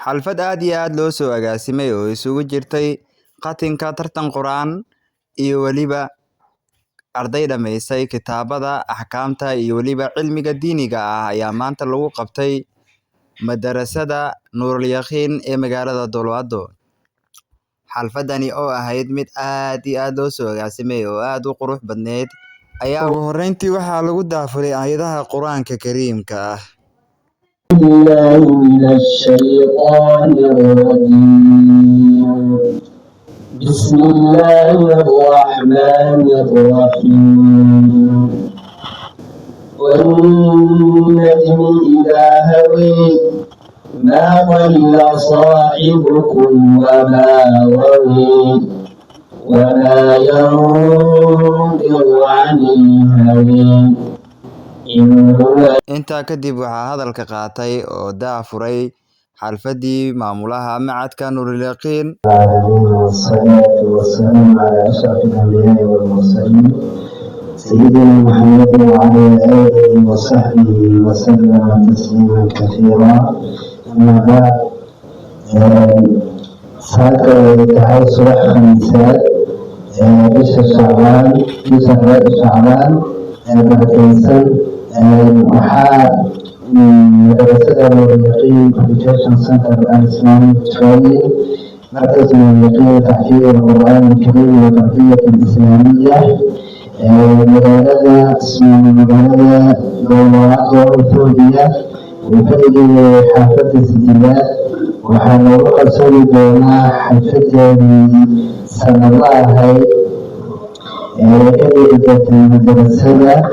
xalfad aad iyo aad loo soo agaasimay oo isugu jirtay qatinka tartan quraan iyo waliba arday dhamaysay kitaabada axkaamta iyo waliba cilmiga diiniga ah ayaa maanta lagu qabtay madarasada Nuurul Yaqiin ee magaalada Dowlado. xalfadani oo ahayd mid aad iyo aad loo soo agaasimay oo aad u qurux badneed ayaa ugu horeyntii waxaa lagu daafuray aayadaha Quraanka Kariimka ah. بالله من الشيطان الرجيم بسم الله الرحمن الرحيم والنجم إذا هوي ما ضل صاحبكم وما غوي وما ينطق عن الهوى intaa kadib waxaa hadalka qaatay oo daafuray xalfadii maamulaha macadka Nuurul Yaqiin. والصلاة والسلام على أشرف الأنبياء والمرسلين سيدنا محمد وعلى آله وصحبه وسلم تسليما كثيرا. أما بعد ساكر تعالى صباح خميسات بشهر شعبان بعد إنسان waxaa madarasada Nuurul Yaqiin Education Center and Islamic Training مركز Nuurul Yaqiin تحفيظ القرآن الكريم والتربية الإسلامية مدرسة دولة إثيوبيا وفريق حافظ السجلات وحنو رسول دونا حافظ سنة الله هاي كذلك المدرسة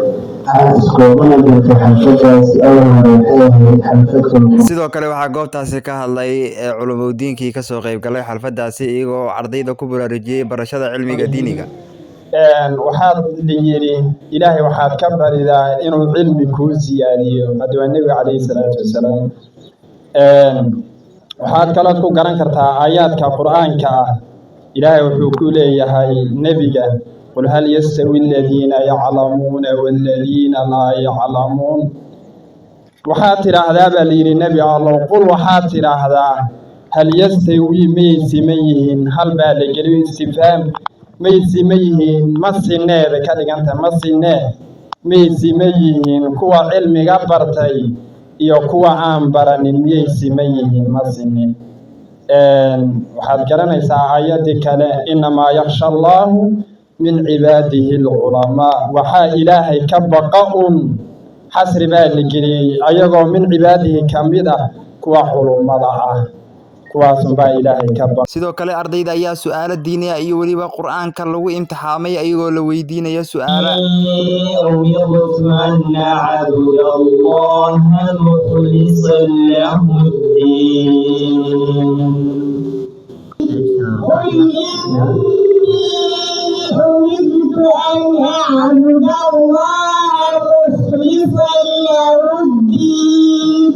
sidoo kale waxaa goobtaasi ka hadlay culumudiinkii ka soo qayb galay xalfadaasi iyagoo ardayda ku baraarujiyay barashada cilmiga diiniga. waxaad yiri ilaahay waxaad ka baridaa inuu cilmi ku siyaadiyo hadwa nabiga calayhi salaatu wasalaam. waxaad kala ku garan kartaa aayaadka quraanka ah ilaahay wuxuu ku leeyahay nabiga قل هل يستوي الذين يعلمون والذين لا يعلمون وحاتر عذاب للنبي الله قل وحاتر عذاب هل يستوي ميسميهن هل بالغ الاستفهام ميسميهن مسنه بكدي انت مسنه ميسميهن كوا علم غبرتي iyo kuwa aan baranin miyaysimayihiin masine waxaad garanaysaa aayadii kale inama yakhsha Allahu من عباده العلماء وحا إلهي كبقاء حسر بالجري أيضا من عباده كمدة كوا حلماء كوا سنبا إلهي كبقاء sidoo kale ardayda ayaa su'aalo diini ah iyo waliba quraanka lagu imtixaamay ayagoo la weydiinayo su'aalo أمرت أن أعبد الله مخلصا له الدين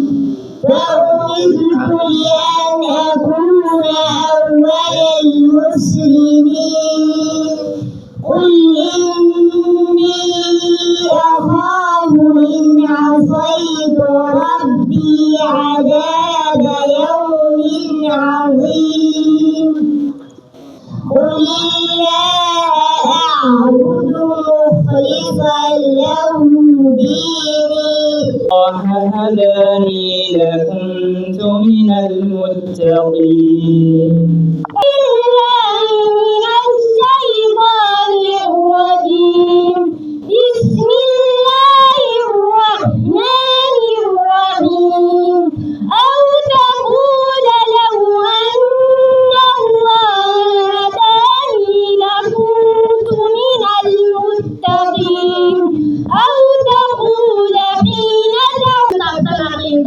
وأمرت لأن أكون أول المسلمين قل إني أخاف إن عصيت ربي عذاب يوم عظيم قل أعبد مخلصا له ديني هداني لكنت من المتقين من الشيطان الرجيم بسم الله الرحمن الرحيم أو تقول لو أن الله هداني لكنت من المتقين أو تقول حين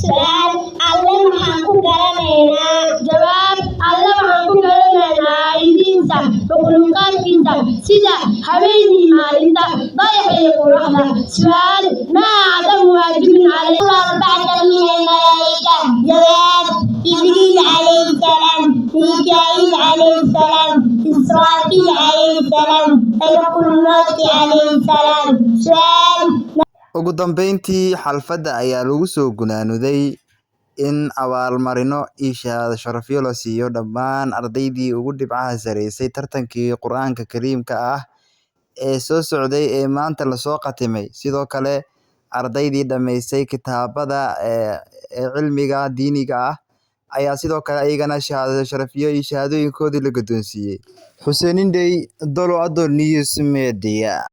سؤال الله محاكو كرمينا جواب الله محاكو كرمينا إذنسا وقلقات كنتا سيدا حبيني مالنتا ضيح يقول رحمة سؤال ما أعظم واجب عليه الله بعد من الملائكة جواب جبريل عليه السلام ميكائيل عليه السلام إسرافيل عليه السلام ملك الموت عليه السلام سؤال ugu dambeyntii xalfadda ayaa lagu soo gunaanuday in abaalmarino iyo shahaado sharafyo la siiyo dhammaan ardaydii ugu dhibcaha sareysay tartankii Qur'aanka Kariimka ah ee soo socday ee maanta la soo qatimay. Sidoo kale ardaydii dhameysay kitaabada cilmiga diiniga ah ayaa sidoo kale ayagana shahaado sharafyo iyo shahaadooyinkoodii la guddoonsiiyey. Xuseen Indhey, Dolo Ado News Media.